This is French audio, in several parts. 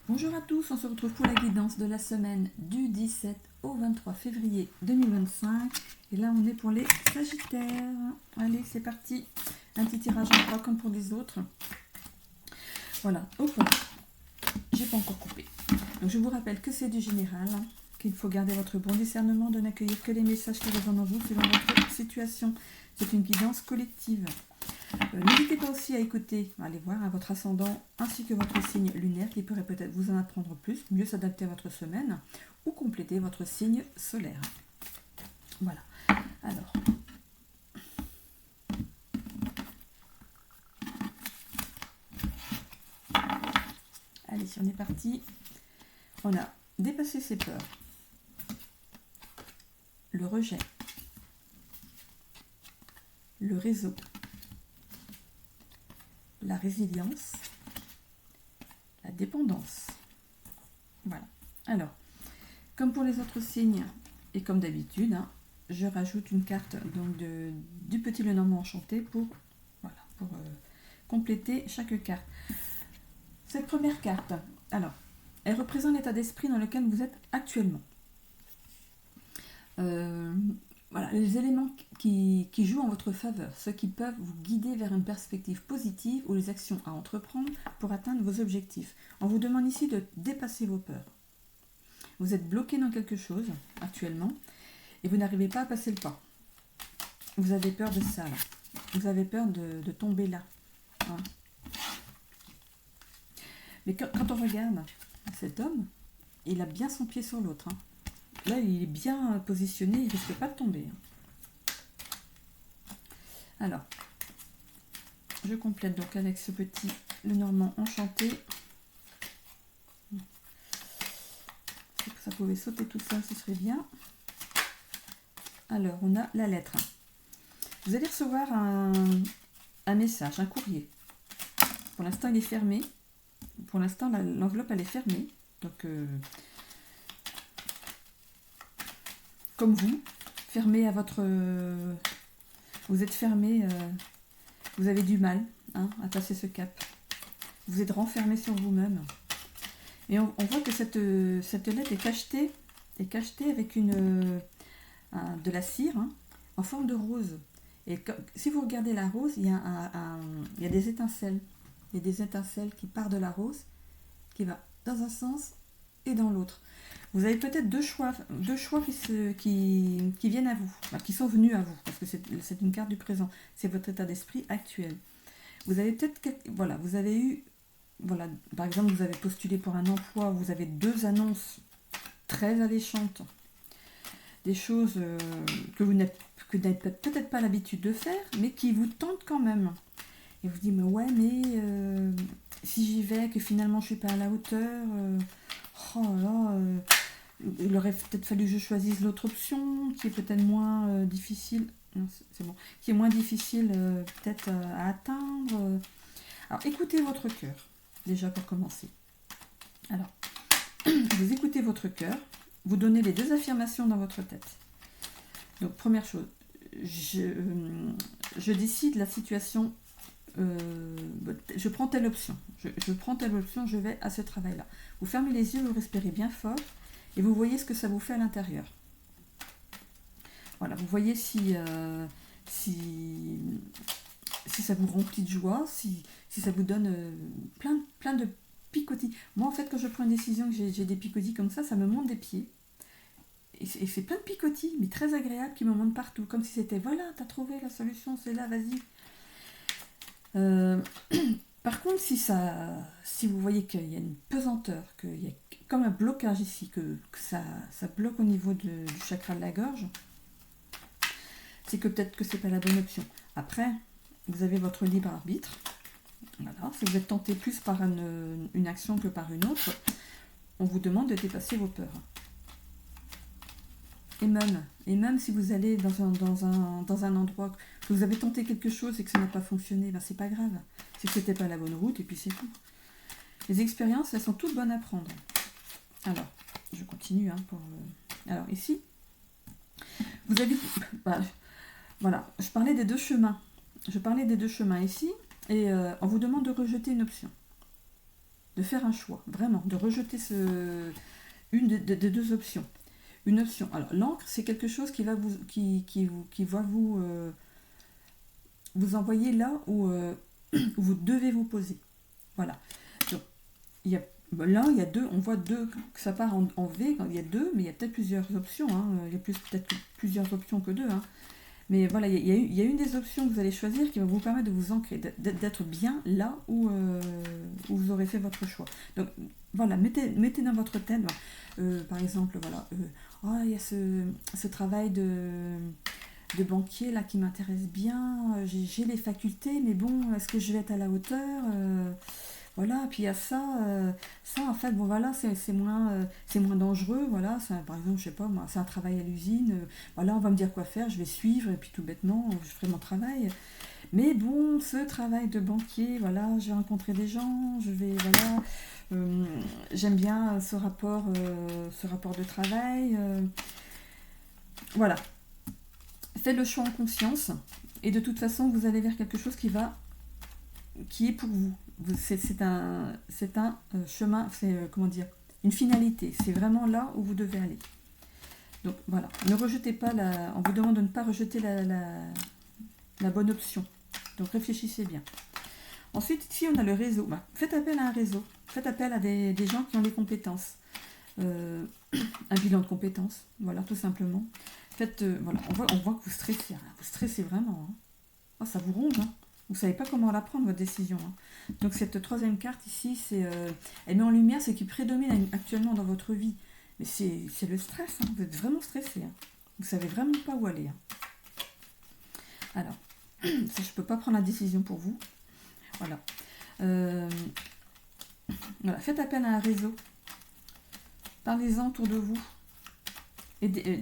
Bonjour à tous, on se retrouve pour la guidance de la semaine du 17 au 23 février 2025. Et là, on est pour les Sagittaires. Allez, c'est parti. Un petit tirage en croix comme pour les autres. Voilà, hop, j'ai pas encore coupé. Donc, je vous rappelle que c'est du général, qu'il faut garder votre bon discernement, de n'accueillir que les messages qui résonnent en vous selon votre situation. C'est une guidance collective. N'hésitez pas aussi à écouter, à aller voir votre ascendant ainsi que votre signe lunaire qui pourrait peut-être vous en apprendre plus, mieux s'adapter à votre semaine ou compléter votre signe solaire. Voilà. Alors. Allez, on est parti. On a dépassé ses peurs, le rejet, le réseau, la résilience, la dépendance. Voilà. Alors, comme pour les autres signes, et comme d'habitude, je rajoute une carte donc du petit Lenormand enchanté pour compléter chaque carte. Cette première carte, alors, elle représente l'état d'esprit dans lequel vous êtes actuellement. Voilà, les éléments qui jouent en votre faveur, ceux qui peuvent vous guider vers une perspective positive ou les actions à entreprendre pour atteindre vos objectifs. On vous demande ici de dépasser vos peurs. Vous êtes bloqué dans quelque chose actuellement et vous n'arrivez pas à passer le pas. Vous avez peur de ça, là. Vous avez peur de tomber là. Mais quand on regarde cet homme, il a bien son pied sur l'autre. Là, il est bien positionné, il ne risque pas de tomber. Alors, je complète donc avec ce petit Lenormand enchanté. Si ça pouvait sauter tout ça, ce serait bien. Alors, on a la lettre. Vous allez recevoir un message, un courrier. Pour l'instant, il est fermé. Pour l'instant, l'enveloppe, elle est fermée. Donc, comme vous, fermé à votre... vous êtes fermé, vous avez du mal à passer ce cap. Vous êtes renfermé sur vous-même. Et on voit que cette lettre est cachetée avec de la cire en forme de rose. Et si vous regardez la rose, il y a des étincelles. Il y a des étincelles qui partent de la rose, qui va dans un sens et dans l'autre. Vous avez peut-être deux choix qui viennent à vous, qui sont venus à vous, parce que c'est une carte du présent. C'est votre état d'esprit actuel. Vous avez peut-être, vous avez eu, par exemple, vous avez postulé pour un emploi, vous avez deux annonces très alléchantes, des choses que vous n'avez peut-être pas l'habitude de faire, mais qui vous tentent quand même. Et vous dites, mais si j'y vais, que finalement je suis pas à la hauteur, il aurait peut-être fallu que je choisisse l'autre option, qui est peut-être moins difficile. Non, c'est bon. Qui est moins difficile peut-être à atteindre. Alors, écoutez votre cœur, déjà pour commencer. Alors, vous écoutez votre cœur, vous donnez les deux affirmations dans votre tête. Donc, première chose, je décide la situation. Je prends telle option. Je prends telle option, je vais à ce travail-là. Vous fermez les yeux, vous respirez bien fort et vous voyez ce que ça vous fait à l'intérieur. Voilà, vous voyez si ça vous remplit de joie, si ça vous donne plein de picotis. Moi, en fait, quand je prends une décision, que j'ai des picotis comme ça me monte des pieds. Et c'est plein de picotis, mais très agréables, qui me montent partout. Comme si c'était, voilà, t'as trouvé la solution, c'est là, vas-y. Par contre, si vous voyez qu'il y a une pesanteur, qu'il y a comme un blocage ici, que ça bloque au niveau du chakra de la gorge, c'est que peut-être que c'est pas la bonne option. Après, vous avez votre libre arbitre. Voilà. Si vous êtes tenté plus par une action que par une autre, on vous demande de dépasser vos peurs. Et même si vous allez dans un endroit que vous avez tenté quelque chose et que ça n'a pas fonctionné, c'est pas grave. C'est que c'était pas la bonne route et puis c'est tout. Les expériences, elles sont toutes bonnes à prendre. Alors, je continue. Alors ici, vous avez... voilà, je parlais des deux chemins. ici et on vous demande de rejeter une option. de faire un choix, vraiment, de rejeter une des deux options. Une option. Alors, l'encre, c'est quelque chose qui va vous envoyer là où vous devez vous poser. Voilà. Donc, là, il y a deux, on voit deux, que ça part en V, il y a deux, mais il y a peut-être plusieurs options. Hein. Il y a peut-être plusieurs options que deux. Hein. Mais voilà, il y a une des options que vous allez choisir qui va vous permettre de vous ancrer, d'être bien là où vous aurez fait votre choix. Donc voilà, mettez dans votre tête, par exemple, voilà, oh, il y a ce travail de banquier là qui m'intéresse bien, j'ai les facultés, mais bon, est-ce que je vais être à la hauteur voilà, puis il y a ça en fait, bon voilà, c'est moins dangereux, voilà, par exemple, je sais pas, moi, c'est un travail à l'usine, voilà, on va me dire quoi faire, je vais suivre, et puis tout bêtement, je ferai mon travail. Mais bon, ce travail de banquier, voilà, je vais rencontrer des gens, voilà, j'aime bien ce rapport de travail, voilà. Faites le choix en conscience, et de toute façon, vous allez vers quelque chose qui est pour vous. C'est un chemin, c'est comment dire, une finalité. C'est vraiment là où vous devez aller. Donc voilà, ne rejetez pas on vous demande de ne pas rejeter la bonne option. Donc réfléchissez bien. Ensuite, ici on a le réseau. Faites appel à un réseau. Faites appel à des gens qui ont des compétences. Un bilan de compétences, voilà, tout simplement. Voilà, on voit que vous stressez. Hein. Vous stressez vraiment. Hein. Oh, ça vous ronge. Hein. Vous ne savez pas comment la prendre, votre décision. Hein. Donc cette troisième carte ici, elle met en lumière ce qui prédomine actuellement dans votre vie. Mais c'est le stress, hein. Vous êtes vraiment stressé. Hein. Vous ne savez vraiment pas où aller. Hein. Alors, ça, je ne peux pas prendre la décision pour vous. Voilà. Voilà. Faites appel à un réseau. Parlez-en autour de vous. Et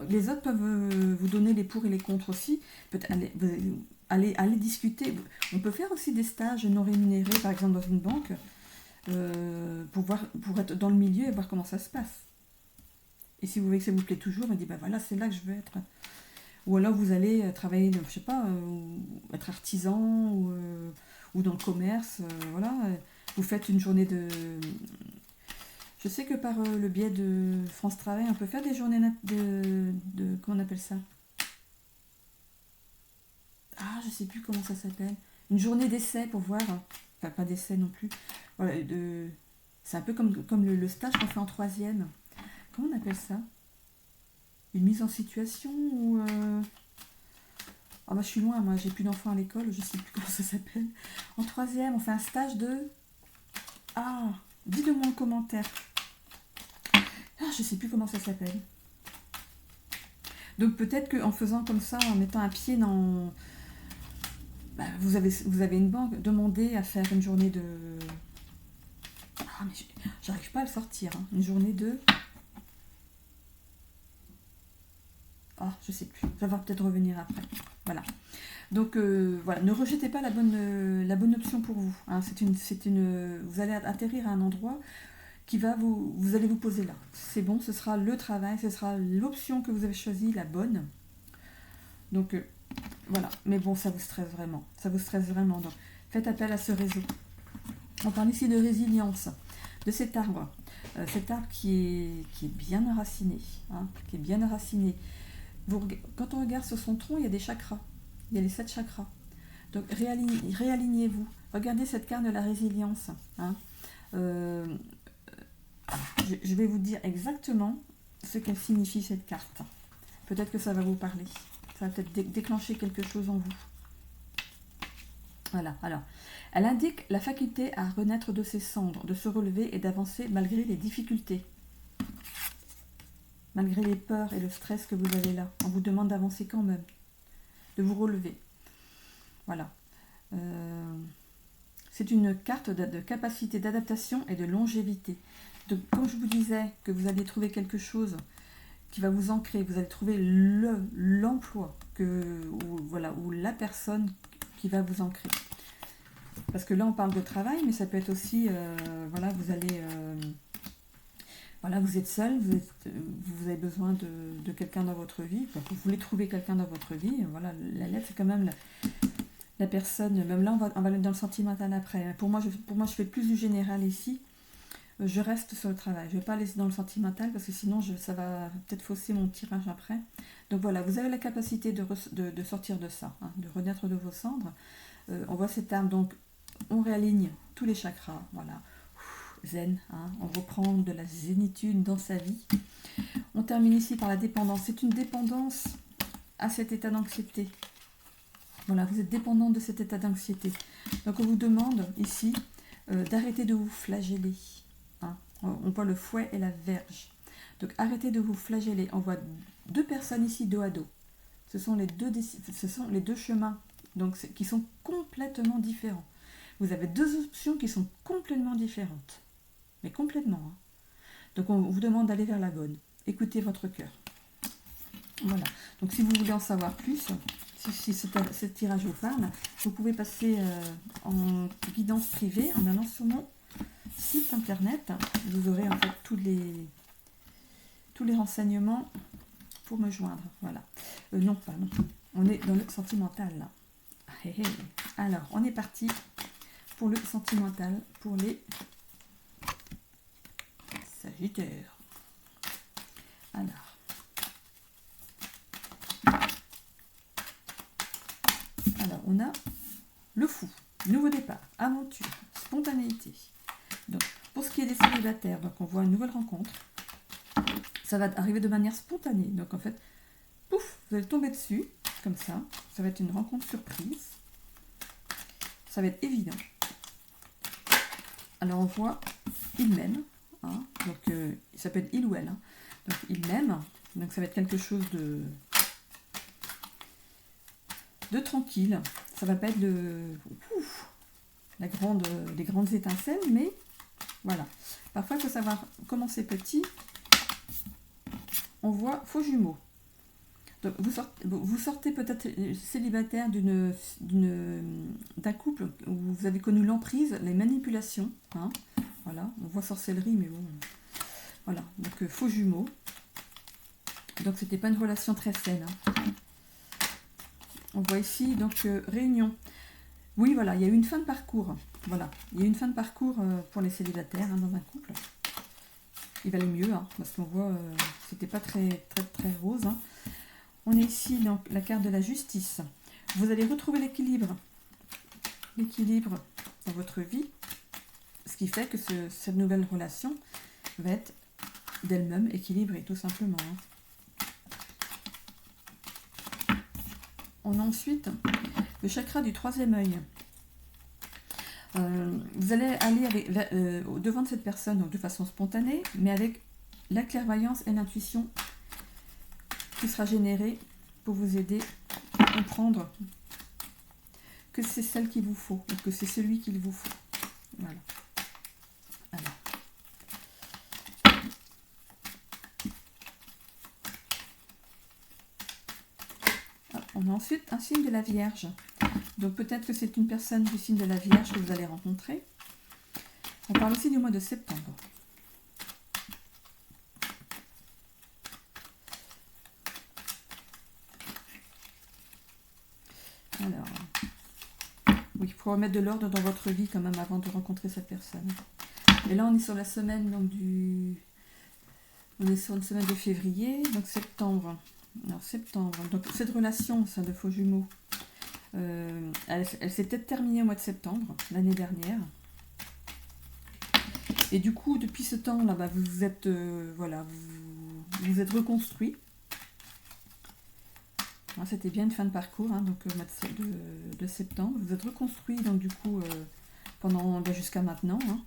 les autres peuvent vous donner les pour et les contre aussi. Peut-être aller discuter. On peut faire aussi des stages non rémunérés, par exemple dans une banque, pour être dans le milieu et voir comment ça se passe. Et si vous voyez que ça vous plaît toujours, on dit voilà, c'est là que je veux être. Ou alors vous allez travailler, je sais pas, être artisan ou dans le commerce, voilà. Vous faites une journée de. Je sais que par le biais de France Travail, on peut faire des journées de comment on appelle ça? Ah, je sais plus comment ça s'appelle. Une journée d'essai pour voir. Enfin, pas d'essai non plus. Voilà, c'est un peu comme le stage qu'on fait en troisième. Comment on appelle ça? Une mise en situation ou... Ah bah je suis loin, moi, j'ai plus d'enfants à l'école, je sais plus comment ça s'appelle. En troisième, on fait un stage de... Ah, dites-le moi en commentaire. Ah, je sais plus comment ça s'appelle. Donc peut-être qu'en faisant comme ça, en mettant un pied dans... vous avez une banque, demandez à faire une journée de... Ah, mais j'arrive pas à le sortir. Hein. Une journée de... Ah, je sais plus. Ça va peut-être revenir après. Voilà. Donc voilà, ne rejetez pas la bonne option pour vous. Hein. Vous allez atterrir à un endroit qui va vous allez vous poser là. C'est bon, ce sera le travail, ce sera l'option que vous avez choisie, la bonne. Donc voilà. Mais bon, ça vous stresse vraiment. Ça vous stresse vraiment. Donc faites appel à ce réseau. On parle ici de résilience, de cet arbre. Cet arbre qui est bien enraciné. Hein, qui est bien enraciné. Quand on regarde sur son tronc, il y a des chakras. Il y a les 7 chakras. Donc réalignez-vous. Regardez cette carte de la résilience. Hein. Je vais vous dire exactement ce qu'elle signifie, cette carte. Peut-être que ça va vous parler. Ça va peut-être déclencher quelque chose en vous. Voilà. Alors, elle indique la faculté à renaître de ses cendres, de se relever et d'avancer malgré les difficultés. Malgré les peurs et le stress que vous avez là. On vous demande d'avancer quand même. De vous relever. Voilà. C'est une carte de capacité d'adaptation et de longévité. Donc, comme je vous disais, que vous allez trouver quelque chose qui va vous ancrer, vous allez trouver l'emploi ou la personne qui va vous ancrer. Parce que là, on parle de travail, mais ça peut être aussi, vous allez... vous êtes seul, vous avez besoin de quelqu'un dans votre vie, vous voulez trouver quelqu'un dans votre vie, voilà, la lettre c'est quand même la personne, même là on va aller dans le sentimental après. Pour moi, je fais plus du général ici. Je reste sur le travail. Je ne vais pas aller dans le sentimental parce que sinon ça va peut-être fausser mon tirage après. Donc voilà, vous avez la capacité de sortir de ça, hein, de renaître de vos cendres. On voit cette arme, donc on réaligne tous les chakras. Voilà, zen, hein, on reprend de la zénitude dans sa vie. On termine ici par la dépendance. C'est une dépendance à cet état d'anxiété. Voilà, vous êtes dépendant de cet état d'anxiété. Donc on vous demande ici d'arrêter de vous flageller. Hein. On voit le fouet et la verge. Donc arrêtez de vous flageller. On voit deux personnes ici dos à dos. Ce sont les deux chemins donc, qui sont complètement différents. Vous avez deux options qui sont complètement différentes. Mais complètement. Hein. Donc on vous demande d'aller vers la bonne. Écoutez votre cœur. Voilà. Donc si vous voulez en savoir plus, si ce tirage vous parle, vous pouvez passer en guidance privée en allant sur mon site internet. Vous aurez en fait tous les renseignements pour me joindre. Voilà. Non, pardon. On est dans le sentimental là. Alors, on est parti pour le sentimental, pour les Sagittaires. Alors, on a le fou, nouveau départ, aventure, spontanéité. Donc, pour ce qui est des célibataires, donc on voit une nouvelle rencontre. Ça va arriver de manière spontanée. Donc, en fait, pouf, vous allez tomber dessus, comme ça. Ça va être une rencontre surprise. Ça va être évident. Alors, on voit il m'aime. Hein, donc, il s'appelle il ou elle. Hein. Donc, il m'aime. Donc, ça va être quelque chose de tranquille. Ça va pas être les grandes étincelles, mais voilà. Parfois, il faut savoir comment c'est petit. On voit faux jumeaux. Donc, vous sortez peut-être célibataire d'un couple où vous avez connu l'emprise, les manipulations. Hein, voilà, on voit sorcellerie, mais bon. Voilà, donc faux jumeaux. Donc, c'était pas une relation très saine. Hein. On voit ici, donc, réunion. Oui, voilà, il y a eu une fin de parcours. Voilà, il y a eu une fin de parcours pour les célibataires hein, dans un couple. Il valait mieux, hein, parce qu'on voit, c'était pas très rose. Hein. On est ici, donc, la carte de la justice. Vous allez retrouver l'équilibre dans votre vie, ce qui fait que cette nouvelle relation va être d'elle-même équilibrée, tout simplement. Hein. On a ensuite le chakra du troisième œil. Vous allez aller au devant de cette personne donc de façon spontanée, mais avec la clairvoyance et l'intuition qui sera générée pour vous aider à comprendre que c'est celle qu'il vous faut, ou que c'est celui qu'il vous faut. Voilà. Alors. On a ensuite un signe de la Vierge. Donc peut-être que c'est une personne du signe de la Vierge que vous allez rencontrer. On parle aussi du mois de septembre. Alors, oui, il faut remettre de l'ordre dans votre vie quand même avant de rencontrer cette personne. Et là, on est sur la semaine donc, on est sur une semaine de février, donc septembre. Alors septembre, donc cette relation, ça de faux jumeaux, elle s'est peut-être terminée au mois de septembre, l'année dernière. Et du coup, depuis ce temps-là, bah, vous êtes reconstruit. C'était bien une fin de parcours, hein, donc au mois de septembre. Vous êtes reconstruit, donc du coup, jusqu'à maintenant. Hein.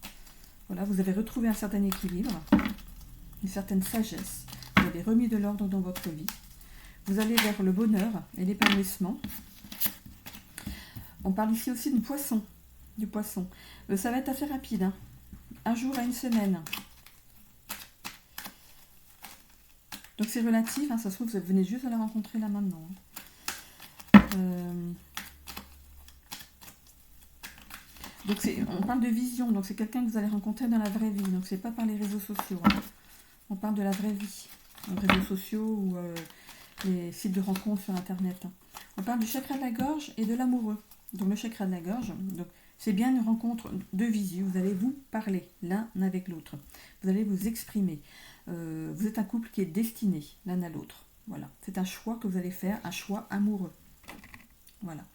Voilà, vous avez retrouvé un certain équilibre, une certaine sagesse. Vous avez remis de l'ordre dans votre vie. Vous allez vers le bonheur et l'épanouissement. On parle ici aussi du poisson. Ça va être assez rapide. Hein. Un jour à une semaine. Donc c'est relatif. Hein, ça se trouve, vous venez juste de la rencontrer là maintenant. Donc on parle de vision. Donc c'est quelqu'un que vous allez rencontrer dans la vraie vie. Donc c'est pas par les réseaux sociaux. Hein. On parle de la vraie vie. Les réseaux sociaux ou les sites de rencontres sur Internet. Hein. On parle du chakra de la gorge et de l'amoureux. donc le chakra de la gorge. Donc c'est bien une rencontre de visu, vous allez vous parler l'un avec l'autre, vous allez vous exprimer. Vous êtes un couple qui est destiné l'un à l'autre. Voilà, c'est un choix que vous allez faire, un choix amoureux. Voilà.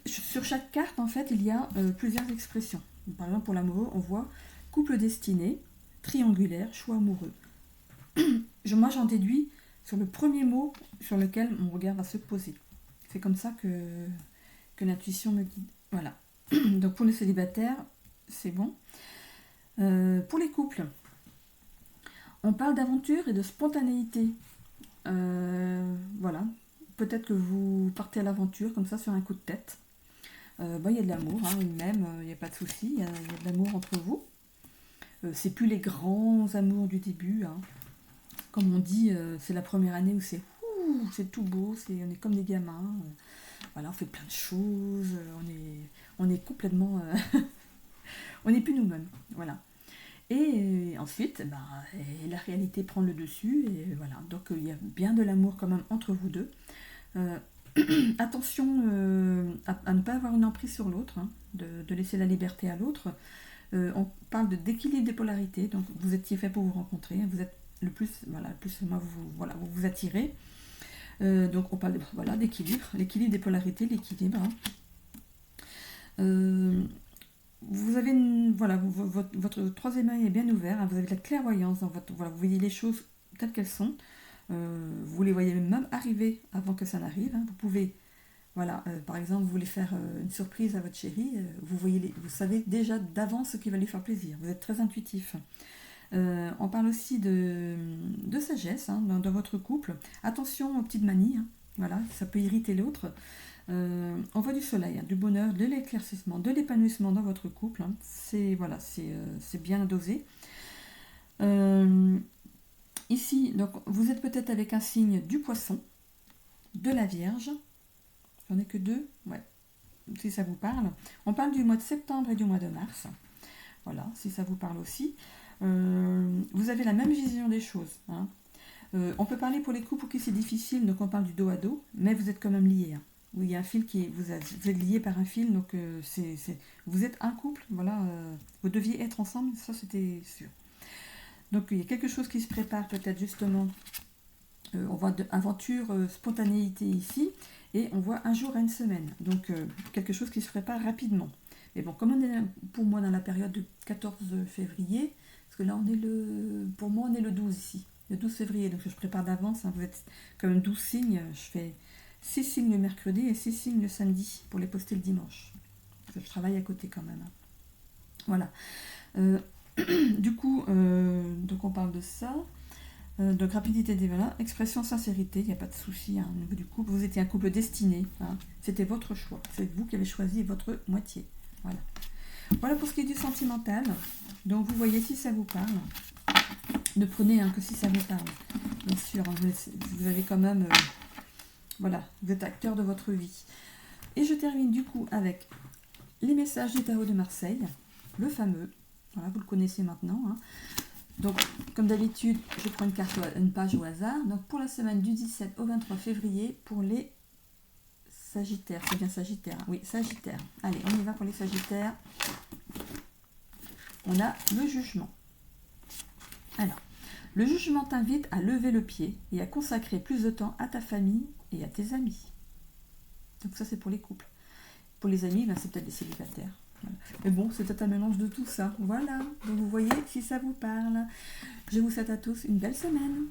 Sur chaque carte, en fait, il y a plusieurs expressions. Par exemple, pour l'amoureux, on voit couple destiné, triangulaire, choix amoureux. Moi, j'en déduis sur le premier mot sur lequel mon regard va se poser. C'est comme ça que l'intuition me guide. Voilà. Donc, pour les célibataires, c'est bon. Pour les couples, on parle d'aventure et de spontanéité. Voilà. Peut-être que vous partez à l'aventure comme ça sur un coup de tête. Il y a de l'amour, hein, même, il n'y a pas de souci, il y a de l'amour entre vous. C'est plus les grands amours du début. Hein. Comme on dit, c'est la première année où c'est tout beau, on est comme des gamins. Voilà, on fait plein de choses, on est complètement... on n'est plus nous-mêmes. Voilà. Et ensuite, la réalité prend le dessus. Et voilà. Donc il y a bien de l'amour quand même entre vous deux. Attention à ne pas avoir une emprise sur l'autre, hein, de laisser la liberté à l'autre. On parle d'équilibre des polarités, donc vous étiez fait pour vous rencontrer, vous êtes le plus vous vous attirez. Donc on parle d'équilibre, l'équilibre des polarités, l'équilibre. Hein. Vous avez votre troisième œil est bien ouvert, hein, vous avez de la clairvoyance dans votre, vous voyez les choses telles qu'elles sont. Vous les voyez même arriver avant que ça n'arrive. Hein. Vous pouvez, par exemple, vous voulez faire une surprise à votre chérie, vous savez déjà d'avance ce qui va lui faire plaisir. Vous êtes très intuitif. On parle aussi de sagesse, hein, dans votre couple. Attention aux petites manies. Hein. Voilà, ça peut irriter l'autre. On voit du soleil, hein, du bonheur, de l'éclaircissement, de l'épanouissement dans votre couple. Hein. C'est bien dosé. Ici, donc, vous êtes peut-être avec un signe du poisson, de la Vierge. J'en ai que 2, ouais, si ça vous parle. On parle du mois de septembre et du mois de mars. Voilà, si ça vous parle aussi. Vous avez la même vision des choses. Hein. On peut parler pour les couples qui c'est difficile, donc on parle du dos à dos, mais vous êtes quand même liés. Hein. Oui, il y a un fil vous êtes liés par un fil, donc vous êtes un couple, voilà. Vous deviez être ensemble, ça c'était sûr. Donc il y a quelque chose qui se prépare peut-être justement. On voit aventure, spontanéité ici, et on voit un jour à une semaine. Donc quelque chose qui se prépare rapidement. Mais bon, comme on est pour moi dans la période du 14 février, parce que là pour moi on est le 12 ici, le 12 février, donc je prépare d'avance. Hein, vous êtes comme 12 signes, je fais 6 signes le mercredi et 6 signes le samedi pour les poster le dimanche. Parce que je travaille à côté quand même. Hein. Voilà. Du coup, donc on parle de ça. Donc rapidité des voilà, expression sincérité, il n'y a pas de souci hein, au niveau du couple. Vous étiez un couple destiné, hein, c'était votre choix. C'est vous qui avez choisi votre moitié. Voilà. Voilà pour ce qui est du sentimental. Donc vous voyez si ça vous parle. Ne prenez que si ça vous parle. Bien sûr, hein, vous avez quand même... vous êtes acteur de votre vie. Et je termine du coup avec les messages du tarot de Marseille, le fameux. Voilà, vous le connaissez maintenant. Hein. Donc, comme d'habitude, je prends une page au hasard. Donc, pour la semaine du 17 au 23 février, pour les Sagittaires. C'est bien Sagittaire. Hein. Oui, Sagittaire. Allez, on y va pour les Sagittaires. On a le jugement. Alors, le jugement t'invite à lever le pied et à consacrer plus de temps à ta famille et à tes amis. Donc, ça, c'est pour les couples. Pour les amis, c'est peut-être des célibataires. Voilà. Mais bon, c'est peut-être un mélange de tout ça. Voilà, donc vous voyez si ça vous parle. Je vous souhaite à tous une belle semaine.